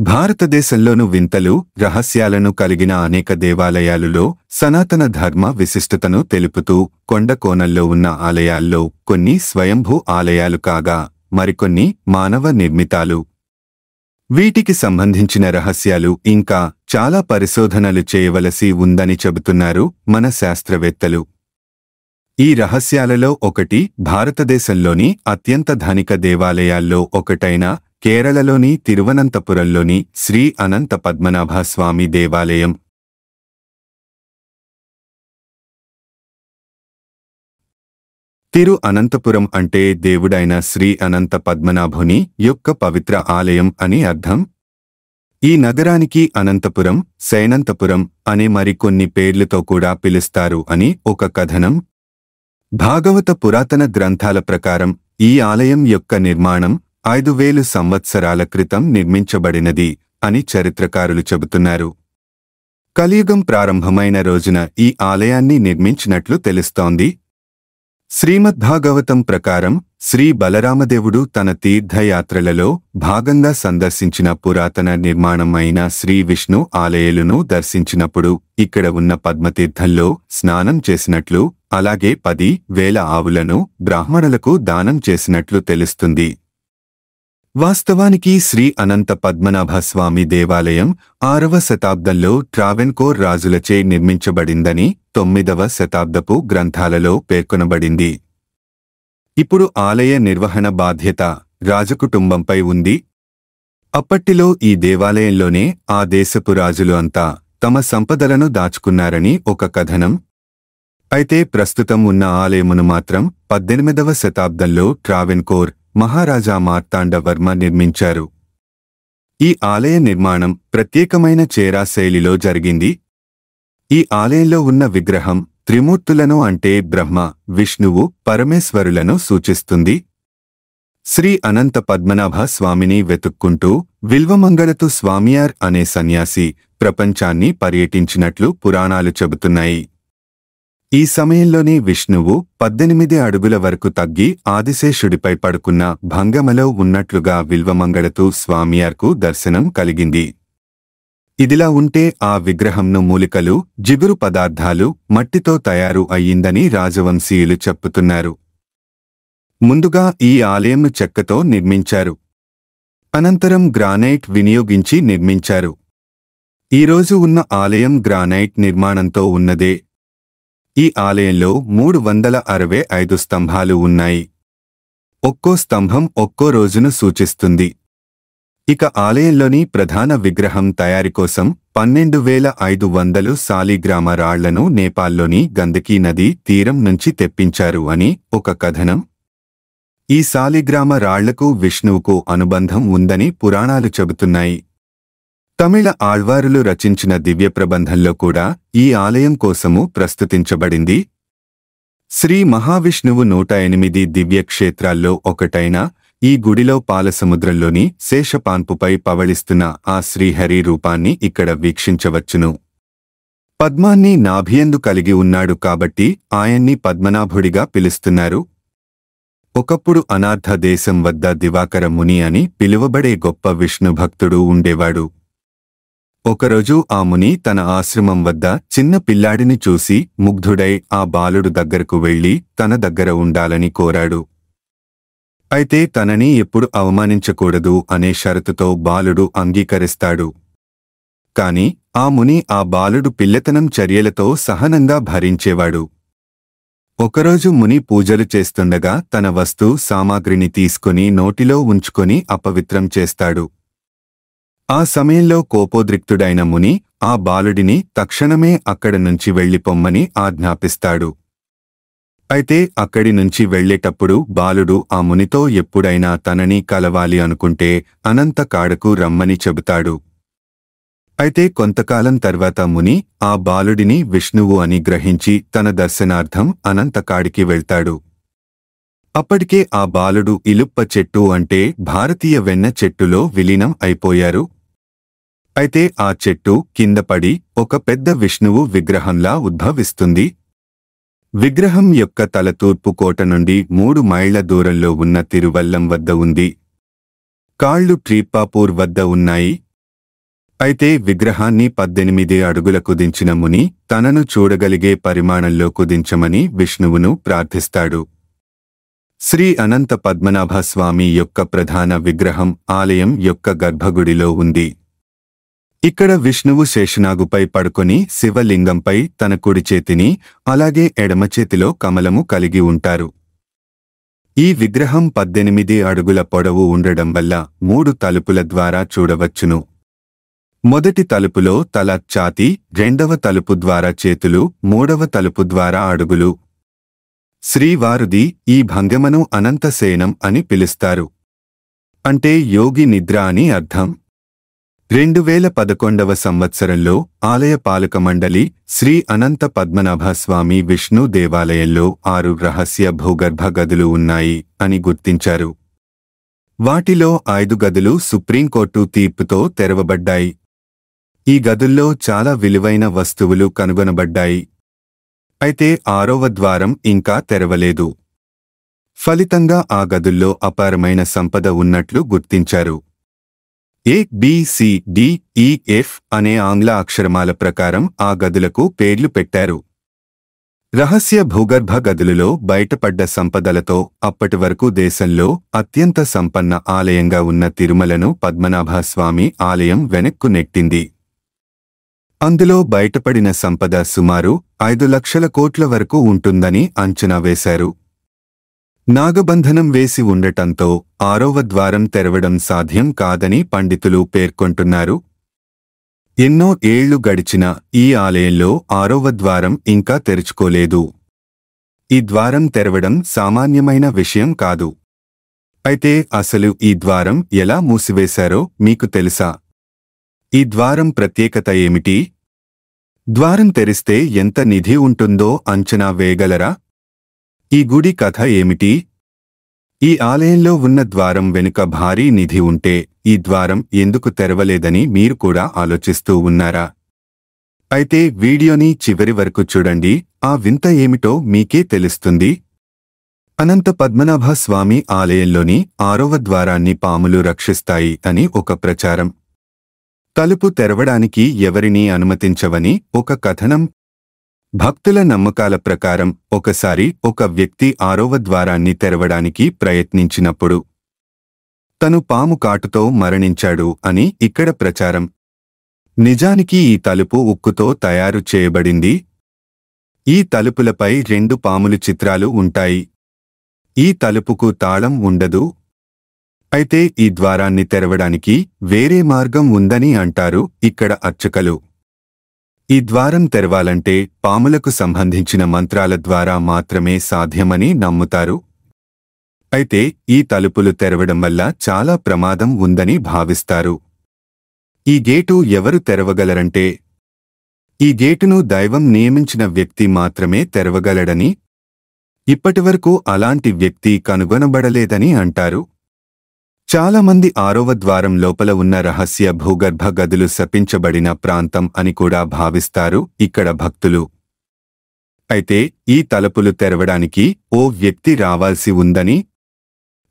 భారతదేశంలోను వింతలు, రహస్యాలను కలిగిన అనేక దేవాలయాలులో సనాతన ధర్మ విశిష్టతను తెలుపుతూ కొండ కోణంలో ఉన్న ఆలయాల్లో కొన్ని స్వయంభూ ఆలయాలు కాగా మరికొన్ని మానవ నిర్మితాలు. వీటికి సంబంధించిన రహస్యాలు ఇంకా చాలా పరిశోధనలు చేయవలసి ఉందని చెబుతున్నారు మన శాస్త్రవేత్తలు. ఈ రహస్యాలలో ఒకటి భారతదేశంలోని అత్యంత ధనిక దేవాలయాల్లో ఒకటైన కేరళలోని తిరువనంతపురంలోని శ్రీ అనంత పద్మనాభ స్వామి దేవాలయం. తిరు అనంతపురం అంటే దేవుడైన శ్రీ అనంత పద్మనాభుని యొక్క పవిత్ర ఆలయం అని అర్థం. ఈ నగరానికి అనంతపురం, శయనంతపురం అనే మరికొన్ని పేర్లతో కూడా పిలుస్తారు అని ఒక కథనం. భాగవత పురాతన గ్రంథాల ప్రకారం ఈ ఆలయం యొక్క నిర్మాణం 5000 సంవత్సరాల క్రితం నిర్మించబడినది అని చరిత్రకారులు చెబుతున్నారు. కలియుగం ప్రారంభమైన రోజున ఈ ఆలయాన్ని నిర్మించినట్లు తెలుస్తోంది. శ్రీమద్భాగవతం ప్రకారం శ్రీ బలరామదేవుడు తన తీర్థయాత్రలలో భాగంగా సందర్శించిన పురాతన నిర్మాణం అయిన శ్రీ విష్ణు ఆలయాలను దర్శించినప్పుడు ఇక్కడ ఉన్న పద్మతీర్థంలో స్నానం చేసినట్లు, అలాగే 10,000 ఆవులను బ్రాహ్మణులకు దానం చేసినట్లు తెలుస్తుంది. వాస్తవానికి శ్రీ అనంత పద్మనాభ స్వామి దేవాలయం 6వ శతాబ్దంలో ట్రావెన్కోర్ రాజులచే నిర్మించబడిందని 9వ శతాబ్దపు గ్రంథాలలో పేర్కొనబడింది. ఇప్పుడు ఆలయ నిర్వహణ బాధ్యత రాజకుటుంబంపై ఉంది. అప్పటిలో ఈ దేవాలయంలోనే ఆ దేశపు రాజులు అంతా తమ సంపదలను దాచుకున్నారని ఒక కథనం. అయితే ప్రస్తుతం ఉన్న ఆలయమును మాత్రం 18వ శతాబ్దంలో ట్రావెన్కోర్ మహారాజా మార్తాండవర్మ నిర్మించారు. ఈ ఆలయ నిర్మాణం ప్రత్యేకమైన చేరా శైలిలో జరిగింది. ఈ ఆలయంలో ఉన్న విగ్రహం త్రిమూర్తులను అంటే బ్రహ్మ, విష్ణువు, పరమేశ్వరులను సూచిస్తుంది. శ్రీ అనంత పద్మనాభ స్వామిని వెతుక్కుంటూ విల్వమంగళతు స్వామియార్ అనే సన్యాసి ప్రపంచాన్ని పర్యటించినట్లు పురాణాలు చెబుతున్నాయి. ఈ సమయంలోనే విష్ణువు 18 అడుగుల వరకు తగ్గి ఆదిశేషుడిపై పడుకున్న భంగమలో ఉన్నట్లుగా విల్వమంగళతు స్వామియార్కు దర్శనం కలిగింది. ఇదిలా ఉంటే ఆ విగ్రహంను మూలికలు, జిగురు పదార్థాలు, మట్టితో తయారు అయ్యిందని రాజవంశీయులు చెప్పుతున్నారు. ముందుగా ఈ ఆలయంను చెక్కతో నిర్మించారు. అనంతరం గ్రానైట్ వినియోగించి నిర్మించారు. ఈరోజు ఉన్న ఆలయం గ్రానైట్ నిర్మాణంతో ఉన్నదే. ఈ ఆలయంలో 365 స్తంభాలు ఉన్నాయి. ఒక్కో స్తంభం ఒక్కో రోజును సూచిస్తుంది. ఇక ఆలయంలోని ప్రధాన విగ్రహం తయారీ కోసం 12,500 సాలిగ్రామ రాళ్లను నేపాల్లోని గందకీ నదీ తీరం నుంచి తెప్పించారు అని ఒక కథనం. ఈ సాలిగ్రామ రాళ్లకు విష్ణువుకు అనుబంధం ఉందని పురాణాలు చెబుతున్నాయి. తమిళ ఆళ్వారులు రచించిన దివ్య ప్రబంధంలో కూడా ఈ ఆలయం కోసము ప్రస్తుతించబడింది. శ్రీ మహావిష్ణువు 108 దివ్యక్షేత్రాల్లో ఒకటైన ఈ గుడిలో పాలసముద్రంలోని శేషపాన్పుపై పవళిస్తున్న ఆ శ్రీహరి రూపాన్ని ఇక్కడ వీక్షించవచ్చును. పద్మాన్ని నాభియందు కలిగి ఉన్నాడు కాబట్టి ఆయన్ని పద్మనాభుడిగా పిలుస్తున్నారు. ఒకప్పుడు అనార్థ దేశం వద్ద దివాకర ముని అని పిలువబడే గొప్ప విష్ణు భక్తుడు ఉండేవాడు. ఒకరోజు ఆ ముని తన ఆశ్రమం వద్ద చిన్న పిల్లాడిని చూసి ముగ్ధుడై ఆ బాలుడు దగ్గరకు వెళ్లి తన దగ్గర ఉండాలని కోరాడు. అయితే తనని ఎప్పుడు అవమానించకూడదు అనే షరతుతో బాలుడు అంగీకరిస్తాడు. కాని ఆ ముని ఆ బాలుడు పిల్లతనం చర్యలతో సహనంగా భరించేవాడు. ఒకరోజు ముని పూజలు చేస్తుండగా తన వస్తు సామాగ్రిని తీసుకుని నోటిలో ఉంచుకొని అపవిత్రం చేస్తాడు. ఆ సమయంలో కోపోద్రిక్తుడైన ముని ఆ బాలుడిని తక్షణమే అక్కడ నుంచి వెళ్ళిపొమ్మని ఆజ్ఞాపిస్తాడు. అయితే అక్కడి నుంచి వెళ్లేటప్పుడు బాలుడు ఆ మునితో ఎప్పుడైనా తనని కలవాలి అనుకుంటే అనంత కాడకు రమ్మని చెబుతాడు. అయితే కొంతకాలం తర్వాత ముని ఆ బాలుడిని విష్ణువు అని గ్రహించి తన దర్శనార్థం అనంత కాడికి వెళ్తాడు. అప్పటికే ఆ బాలుడు ఇలుప్ప చెట్టు అంటే భారతీయ వెన్న చెట్టులో విలీనం అయిపోయారు. అయితే ఆ చెట్టు కిందపడి ఒక పెద్ద విష్ణువు విగ్రహంలా ఉద్భవిస్తుంది. విగ్రహం యొక్క తల తూర్పు కోట నుండి 3 మైళ్ల దూరంలో ఉన్న తిరువల్లం వద్ద ఉంది. కాళ్ళు ట్రీపాపూర్ వద్ద ఉన్నాయి. అయితే విగ్రహాన్ని 18 అడుగులకు దించిన ముని తనను చూడగలిగే పరిమాణంలో కుదించమని విష్ణువును ప్రార్థిస్తాడు. శ్రీ అనంత పద్మనాభ స్వామి యొక్క ప్రధాన విగ్రహం ఆలయం యొక్క గర్భగుడిలో ఉంది. ఇక్కడ విష్ణువు శేషనాగుపై పడుకొని శివలింగంపై తన కుడి చేతిని అలాగే ఎడమ చేతిలో కమలము కలిగి ఉంటారు. ఈ విగ్రహం 18 అడుగుల పొడవు ఉండడం వల్ల 3 తలుపుల ద్వారా చూడవచ్చును. మొదటి తలుపులో తల, ఛాతీ, రెండవ తలుపు ద్వారా చేతులు, మూడవ తలుపు ద్వారా అడుగులు. శ్రీవారుది ఈ భంగిమను అనంతశయనం అని పిలుస్తారు. అంటే యోగి నిద్ర అని అర్థం. 2011వ సంవత్సరంలో ఆలయ పాలక మండలి శ్రీ అనంత పద్మనాభ స్వామి విష్ణు దేవాలయంలో 6 రహస్య భూగర్భ గదులు ఉన్నాయి అని గుర్తించారు. వాటిలో 5 గదులు సుప్రీంకోర్టు తీర్పుతో తెరవబడ్డాయి. ఈ గదుల్లో చాలా విలువైన వస్తువులు కనుగొనబడ్డాయి. అయితే 6వ ద్వారం ఇంకా తెరవలేదు. ఫలితంగా ఆ గదుల్లో అపారమైన సంపద ఉన్నట్లు గుర్తించారు. A, B, C, D, E, F అనే ఆంగ్ల అక్షరమాల ప్రకారం ఆ గదులకు పేర్లు పెట్టారు. రహస్య భూగర్భ గదులలో బయటపడ్డ సంపదలతో అప్పటి వరకు దేశంలో అత్యంత సంపన్న ఆలయంగా ఉన్న తిరుమలను పద్మనాభ స్వామి ఆలయం వెనక్కు నెట్టింది. అందులో బయటపడిన సంపద సుమారు 5 లక్షల కోట్ల వరకు ఉంటుందని అంచనా వేశారు. నాగబంధనం వేసి ఉండటంతో 6వ ద్వారం తెరవడం సాధ్యం కాదని పండితులు పేర్కొంటున్నారు. ఎన్నో ఏళ్లు గడిచినా ఈ ఆలయంలో 6వ ద్వారం ఇంకా తెరుచుకోలేదు. ఈ ద్వారం తెరవడం సామాన్యమైన విషయం కాదు. అయితే అసలు ఈ ద్వారం ఎలా మూసివేశారో మీకు తెలుసా? ఈ ద్వారం ప్రత్యేకత ఏమిటి? ద్వారం తెరిస్తే ఎంత నిధి ఉంటుందో అంచనా వేయగలరా? ఈ గుడి కథ ఏమిటి? ఈ ఆలయంలో ఉన్న ద్వారం వెనుక భారీ నిధి ఉంటే ఈ ద్వారం ఎందుకు తెరవలేదని మీరు కూడా ఆలోచిస్తూ ఉన్నారా? అయితే వీడియోని చివరి వరకు చూడండి. ఆ వింత ఏమిటో మీకే తెలుస్తుంది. అనంత పద్మనాభ స్వామి ఆలయంలోని 6వ ద్వారాన్ని పాములు రక్షిస్తాయి అని ఒక ప్రచారం. తలుపు తెరవడానికి ఎవరినీ అనుమతించవని ఒక కథనం. భక్తుల నమ్మకాల ప్రకారం ఒకసారి ఒక వ్యక్తి 6వ ద్వారాన్ని తెరవడానికి ప్రయత్నించినప్పుడు తను పాము కాటుతో మరణించాడు అని ఇక్కడ ప్రచారం. నిజానికి ఈ తలుపు ఉక్కుతో తయారు చేయబడింది. ఈ తలుపులపై 2 పాముల చిత్రాలు ఉంటాయి. ఈ తలుపుకు తాళం ఉండదు. అయితే ఈ ద్వారాన్ని తెరవడానికి వేరే మార్గం ఉందని అంటారు ఇక్కడ అర్చకులు. ఈ ద్వారం తెరవాలంటే పాములకు సంబంధించిన మంత్రాల ద్వారా మాత్రమే సాధ్యమని నమ్ముతారు. అయితే ఈ తలుపులు తెరవడం వల్ల చాలా ప్రమాదం ఉందని భావిస్తారు. ఈ గేటు ఎవరు తెరవగలరంటే ఈ గేటును దైవం నియమించిన వ్యక్తి మాత్రమే తెరవగలడని, ఇప్పటివరకు అలాంటి వ్యక్తి కనుగొనబడలేదని అంటారు. చాలామంది 6వ ద్వారం లోపల ఉన్న రహస్య భూగర్భ గదులు శపించబడిన ప్రాంతం అని కూడా భావిస్తారు ఇక్కడ భక్తులు. అయితే ఈ తలుపులు తెరవడానికి ఓ వ్యక్తి రావాల్సి ఉందని,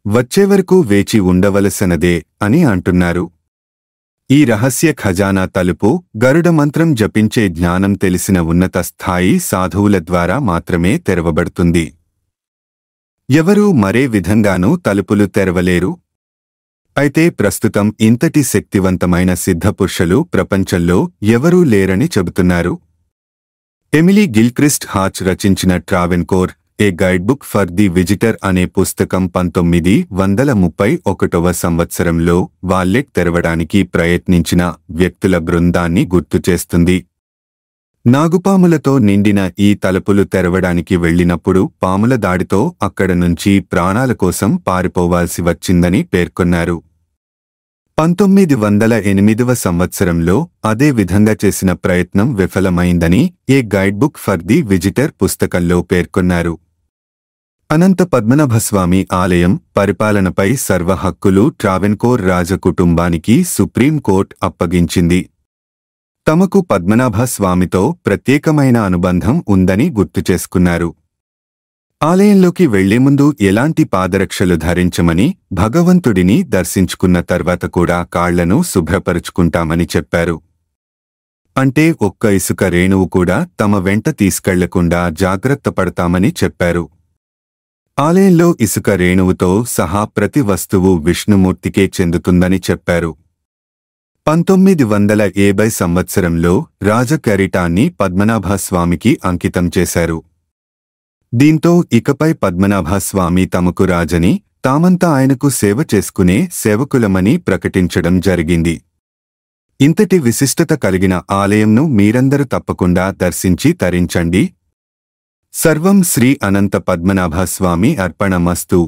వచ్చేవరకు వేచి ఉండవలసినదే అని అంటున్నారు. ఈ రహస్య ఖజానా తలుపు గరుడ మంత్రం జపించే జ్ఞానం తెలిసిన ఉన్నత స్థాయి సాధువుల ద్వారా మాత్రమే తెరవబడుతుంది. ఎవరూ మరే విధంగానూ తలుపులు తెరవలేరు. అయితే ప్రస్తుతం ఇంతటి శక్తివంతమైన సిద్ధపురుషులు ప్రపంచంలో ఎవరూ లేరని చెబుతున్నారు. ఎమిలీ గిల్క్రిస్ట్ హాచ్ రచించిన ట్రావెన్కోర్ ఏ గైడ్బుక్ ఫర్ ది విజిటర్ అనే పుస్తకం 1931వ సంవత్సరంలో వాల్లెట్ తెరవడానికి ప్రయత్నించిన వ్యక్తుల బృందాన్ని గుర్తుచేస్తుంది. నాగుపాములతో నిండిన ఈ తలుపులు తెరవడానికి వెళ్లినప్పుడు పాముల దాడితో అక్కడ నుంచి ప్రాణాల కోసం పారిపోవాల్సి వచ్చిందని పేర్కొన్నారు. 1908వ సంవత్సరంలో అదే విధంగా చేసిన ప్రయత్నం విఫలమైందని ఏ గైడ్బుక్ ఫర్ ది విజిటర్ పుస్తకంలో పేర్కొన్నారు. అనంత పద్మనాభస్వామి ఆలయం పరిపాలనపై సర్వ హక్కులు ట్రావెన్కోర్ రాజకుటుంబానికి సుప్రీంకోర్టు అప్పగించింది. తమకు పద్మనాభ స్వామితో ప్రత్యేకమైన అనుబంధం ఉందని గుర్తుచేసుకున్నారు. ఆలయంలోకి వెళ్లే ముందు ఎలాంటి పాదరక్షలు ధరించమని, భగవంతుడిని దర్శించుకున్న తర్వాత కూడా కాళ్లను శుభ్రపరుచుకుంటామని చెప్పారు. అంటే ఒక్క ఇసుక రేణువు కూడా తమ వెంట తీసుకెళ్లకుండా జాగ్రత్త పడతామని చెప్పారు. ఆలయంలో ఇసుక రేణువుతో సహా ప్రతి వస్తువు విష్ణుమూర్తికే చెందుతుందని చెప్పారు. 1970 సంవత్సరంలో రాజకరిటాన్ని పద్మనాభస్వామికి అంకితం చేశారు. దీంతో ఇకపై పద్మనాభస్వామి తమకు రాజని, తామంతా ఆయనకు సేవ చేసుకునే సేవకులమని ప్రకటించడం జరిగింది. ఇంతటి విశిష్టత కలిగిన ఆలయంను మీరందరూ తప్పకుండా దర్శించి తరించండి. సర్వం శ్రీ అనంత పద్మనాభస్వామి అర్పణమస్తు.